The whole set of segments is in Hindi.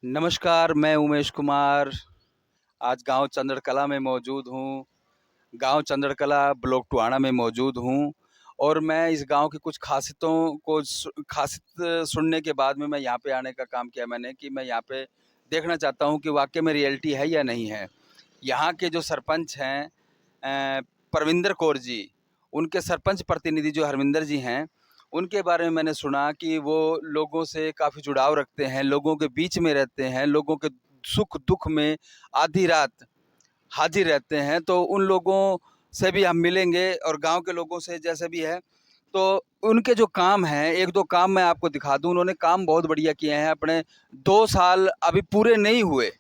नमस्कार, मैं उमेश कुमार। आज गाँव चंद्रकला में मौजूद हूँ। गाँव चंद्रकला ब्लॉक टुहाना में मौजूद हूँ और मैं इस गाँव की कुछ ख़ासियतों को ख़ासियत सुनने के बाद में मैं यहाँ पे आने का काम किया मैंने कि मैं यहाँ पे देखना चाहता हूँ कि वाक़ई में रियलिटी है या नहीं है। यहाँ के जो सरपंच हैं परविंदर कौर जी, उनके सरपंच प्रतिनिधि जो हरविंदर जी हैं, उनके बारे में मैंने सुना कि वो लोगों से काफ़ी जुड़ाव रखते हैं, लोगों के बीच में रहते हैं, लोगों के सुख-दुःख में आधी रात हाज़िर रहते हैं। तो उन लोगों से भी हम मिलेंगे और गाँव के लोगों से जैसे भी है। तो उनके जो काम हैं, 1-2 काम मैं आपको दिखा दूँ, उन्होंने काम बहुत बढ़िया किए हैं। अपने 2 साल अभी पूरे नहीं हुए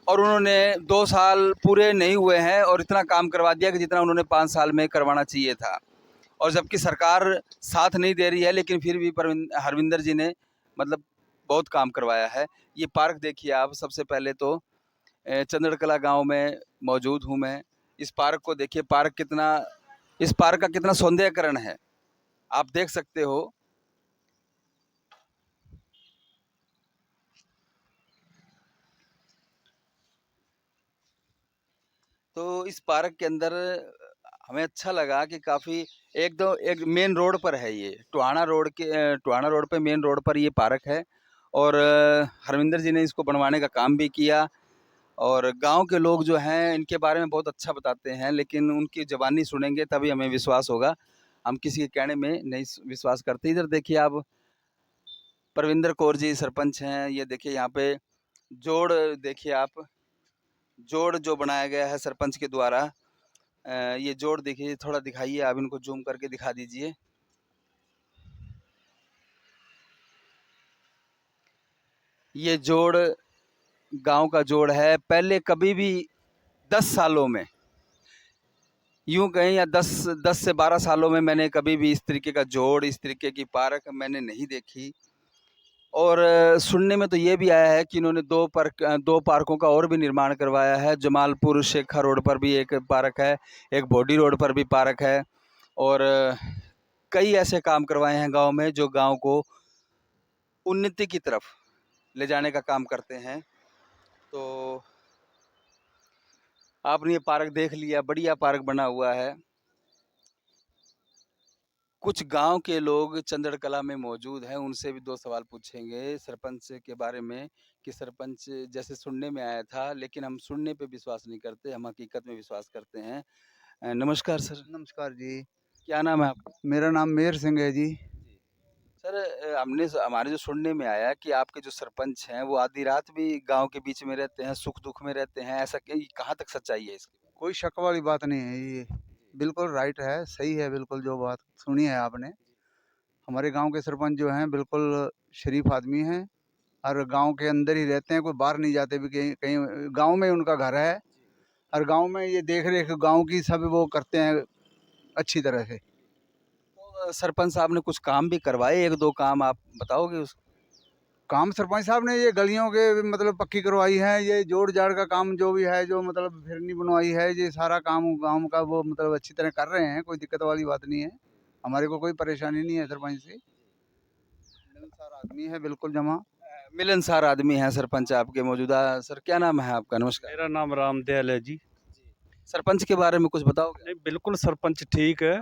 और उन्होंने 2 साल पूरे नहीं हुए हैं और इतना काम करवा दिया कि जितना उन्होंने 5 साल में करवाना चाहिए था। और जबकि सरकार साथ नहीं दे रही है, लेकिन फिर भी हरविंदर जी ने मतलब बहुत काम करवाया है। ये पार्क देखिए आप, सबसे पहले तो चंद्रकला गाँव में मौजूद हूँ मैं। इस पार्क को देखिए, इस पार्क का कितना सौंदर्यीकरण है, आप देख सकते हो। तो इस पार्क के अंदर हमें अच्छा लगा कि काफ़ी एक मेन रोड पर है ये, टुहाना रोड पे मेन रोड पर ये पार्क है और हरविंदर जी ने इसको बनवाने का काम भी किया और गाँव के लोग जो हैं इनके बारे में बहुत अच्छा बताते हैं, लेकिन उनकी ज़बानी सुनेंगे तभी हमें विश्वास होगा। हम किसी के कहने में नहीं विश्वास करते। इधर देखिए आप, परविंदर कौर जी सरपंच हैं। ये देखिए यहाँ पे जोड़ देखिए आप, जोड़ जो बनाया गया है सरपंच के द्वारा। ये जोड़ देखिए, थोड़ा दिखाइए आप, इनको जूम करके दिखा दीजिए। ये जोड़ गांव का जोड़ है। पहले कभी भी 10 सालों में यूं कहें या 10 से 12 सालों में मैंने कभी भी इस तरीके का जोड़, इस तरीके की पार्क मैंने नहीं देखी। और सुनने में तो ये भी आया है कि इन्होंने 2 पार्कों का और भी निर्माण करवाया है। जमालपुर शेखा रोड पर भी एक पार्क है, एक बोडी रोड पर भी पार्क है और कई ऐसे काम करवाए हैं गांव में जो गांव को उन्नति की तरफ ले जाने का काम करते हैं। तो आपने ये पार्क देख लिया, बढ़िया पार्क बना हुआ है। कुछ गांव के लोग चंद्रकला में मौजूद हैं, उनसे भी 2 सवाल पूछेंगे सरपंच के बारे में कि सरपंच जैसे सुनने में आया था, लेकिन हम सुनने पे विश्वास नहीं करते, हम हकीकत में विश्वास करते हैं। नमस्कार सर। नमस्कार जी। क्या नाम है आपका? मेरा नाम मेहर सिंह है जी। जी। सर, हमारे जो सुनने में आया कि आपके जो सरपंच हैं वो आधी रात भी गांव के बीच में रहते हैं, सुख दुख में रहते हैं, ऐसा कहाँ तक सच्चाई है इसकी? कोई शक वाली बात नहीं है ये। बिल्कुल राइट है, सही है बिल्कुल जो बात सुनी है आपने। हमारे गाँव के सरपंच जो हैं बिल्कुल शरीफ आदमी हैं और गाँव के अंदर ही रहते हैं, कोई बाहर नहीं जाते भी कहीं कहीं गाँव में ही उनका घर है और गाँव में ये देख-रेख गाँव की सब वो करते हैं अच्छी तरह से। तो सरपंच साहब ने कुछ काम भी करवाए, 1-2 काम आप बताओगे उस? काम सरपंच साहब ने ये गलियों के मतलब पक्की करवाई है, ये जोड़-जाड़ का काम जो भी है, जो मतलब फिरनी बनवाई है, ये सारा काम गाँव का वो मतलब अच्छी तरह कर रहे हैं, कोई दिक्कत वाली बात नहीं है। हमारे को कोई परेशानी नहीं है सरपंच से। मिलनसार आदमी है बिल्कुल जमा। मिलनसार आदमी हैं सरपंच आपके मौजूदा। सर, क्या नाम है आपका? नमस्कार। मेरा नाम रामदयाल है जी। जी। सरपंच के बारे में कुछ बताओगे? नहीं, बिल्कुल सरपंच ठीक है।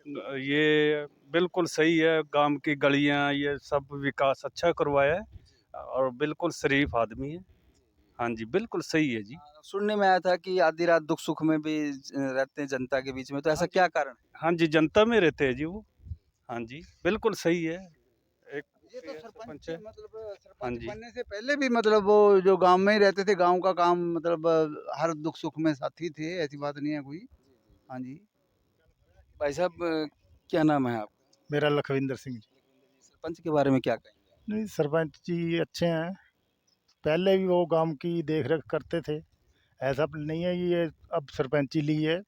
ये बिल्कुल सही है, गांव की गलियां ये सब विकास अच्छा करवाया है और बिल्कुल शरीफ आदमी है। हाँ जी, बिल्कुल सही है जी। सुनने में आया था कि आधी रात दुख सुख में भी रहते हैं जनता के बीच में, तो हाँ ऐसा जी। क्या कारण है? हाँ जी, जनता में रहते हैं जी वो। हाँ जी, बिल्कुल सही है। एक ये तो सरपंच सरपंच है। मतलब हाँ सरपंच जी। बनने से पहले भी मतलब वो जो गाँव में ही रहते थे, गाँव का काम मतलब हर दुख-सुख में साथी थे, ऐसी बात नहीं है कोई। हाँ जी। भाई साहब, क्या नाम है आप? मेरा लखविंदर सिंह जी। सरपंच के बारे में क्या कहेंगे? नहीं, सरपंच जी अच्छे हैं। पहले भी वो गांव की देख रेख करते थे। ऐसा नहीं है कि ये अब सरपंची ली है।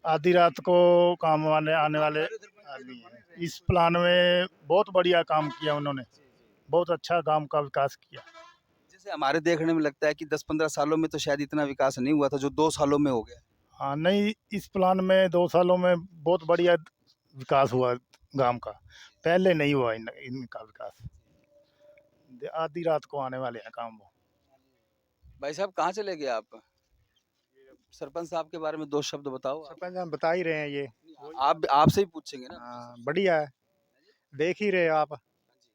आधी रात को काम आने आने वाले आदमी हैं। इस प्लान में बहुत बढ़िया काम किया उन्होंने। बहुत अच्छा गांव का विकास किया। जैसे हमारे देखने में लगता है कि 10-15 सालों में तो शायद इतना विकास नहीं हुआ था जो 2 सालों में हो गया। हाँ, नहीं, इस प्लान में 2 सालों में बहुत बढ़िया विकास हुआ गांव का। पहले नहीं हुआ इनका विकास। आधी रात को आने वाले हैं काम वो। भाई साहब कहाँ चले गए आप? सरपंच साहब के बारे में दो शब्द बताओ आप। सरपंच हम बता ही रहे हैं ये। आप आपसे ही पूछेंगे ना। हाँ, बढ़िया है, देख ही रहे हो आप।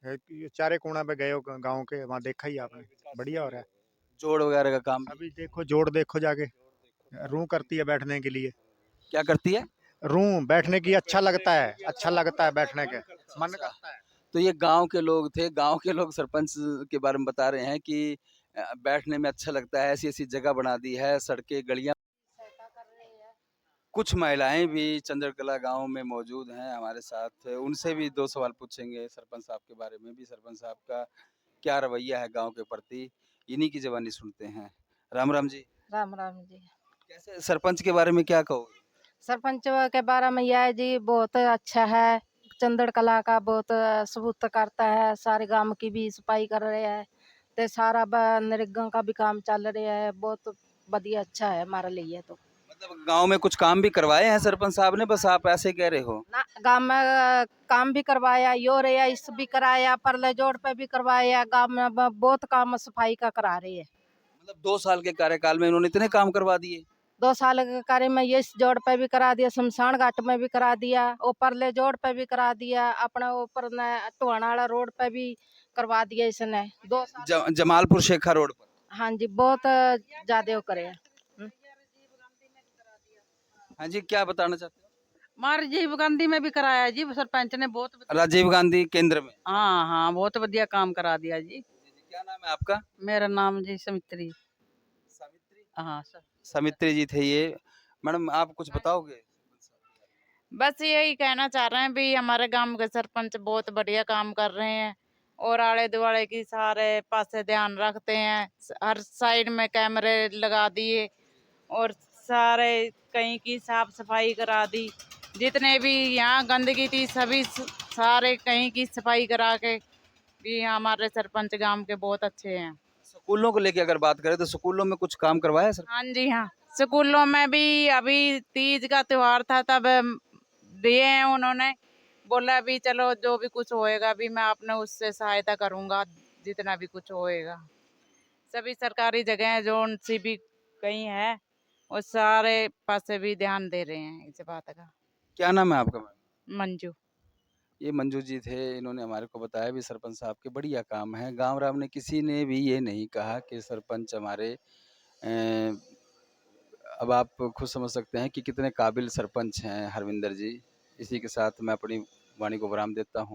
ये चारे कोना पे गए हो गांव के, वहाँ देखा ही आपने, बढ़िया हो रहा है। जोड़ वगैरह का काम भी। अभी देखो जोड़ देखो जाके, रूह करती है बैठने के लिए, क्या करती है? रूह बैठने की अच्छा लगता है बैठने के, मन करता है। तो ये गांव के लोग थे, गांव के लोग सरपंच के बारे में बता रहे हैं कि बैठने में अच्छा लगता है, ऐसी ऐसी जगह बना दी है, सड़कें गलियां। कुछ महिलाएं भी चंद्रकला गांव में मौजूद हैं हमारे साथ, उनसे भी दो सवाल पूछेंगे सरपंच साहब के बारे में भी, सरपंच साहब का क्या रवैया है गांव के प्रति, इन्हीं की जवानी सुनते हैं। राम राम जी। राम राम जी। कैसे सरपंच के बारे में क्या कहोगे? सरपंच के बारे में यह है जी, बहुत अच्छा है, चंदड़ कला का बहुत सबूत करता है, सारे गांव की भी सफाई कर रहे हैं, ते सारा नरेगा का भी काम चल रहा है, बहुत बढ़िया अच्छा है हमारे लिए। तो मतलब गांव में कुछ काम भी करवाए हैं सरपंच साहब ने, बस आप ऐसे कह रहे हो? ना गांव में काम भी करवाया, यो रहा इस भी कराया, परले जोड़ पे भी करवाया, गांव में बहुत काम सफाई का करा रहे हैं। मतलब 2 साल के कार्यकाल में इन्होंने इतने काम करवा दिए? 2 साल के कार्य में ये इस जोड़ पे भी करा दिया, शमशान घाट में भी करा दिया, ऊपरले जोड़ पे भी करा दिया, अपना ऊपर टुहाना वाला रोड पे भी करवा दिया इसने 2 साल। जमालपुर शेखा रोड पर। हाँ जी, बहुत ज्यादा वो करे हैं। हाँ जी, क्या बताना चाहते हो? मार राजीव गांधी में भी कराया जी, सरपंच ने बहुत राजीव गांधी केंद्र में। हाँ हाँ बहुत बढ़िया काम करा दिया जी। क्या नाम है आपका? मेरा नाम जी समित्री। सावित्री। हाँ सर। सावित्री जी थे ये। मैडम आप कुछ बताओगे? बस यही कहना चाह रहे हैं भी हमारे गांव के सरपंच बहुत बढ़िया काम कर रहे हैं और आले दुआले की सारे पासे ध्यान रखते हैं, हर साइड में कैमरे लगा दिए और सारे कहीं की साफ सफाई करा दी, जितने भी यहाँ गंदगी थी सभी सारे कहीं की सफाई करा के भी हमारे सरपंच गांव के बहुत अच्छे हैं। स्कूलों को लेके अगर बात करें तो स्कूलों में कुछ काम करवाया सर? हाँ जी हाँ, स्कूलों में भी अभी तीज का त्योहार था तब दिए हैं उन्होंने, बोला भी चलो जो भी कुछ होएगा भी मैं आपने उससे सहायता करूंगा, जितना भी कुछ होएगा। सभी सरकारी जगह जो सी भी कहीं है वो सारे पासे भी ध्यान दे रहे हैं इस बात का। क्या नाम है आपका मैम? मंजू। ये मंजू जी थे, इन्होंने हमारे को बताया भी सरपंच साहब के बढ़िया काम है गांव राम ने, किसी ने भी ये नहीं कहा कि सरपंच हमारे अब आप खुद समझ सकते हैं कि कितने काबिल सरपंच हैं हरविंदर जी। इसी के साथ मैं अपनी वाणी को विराम देता हूँ।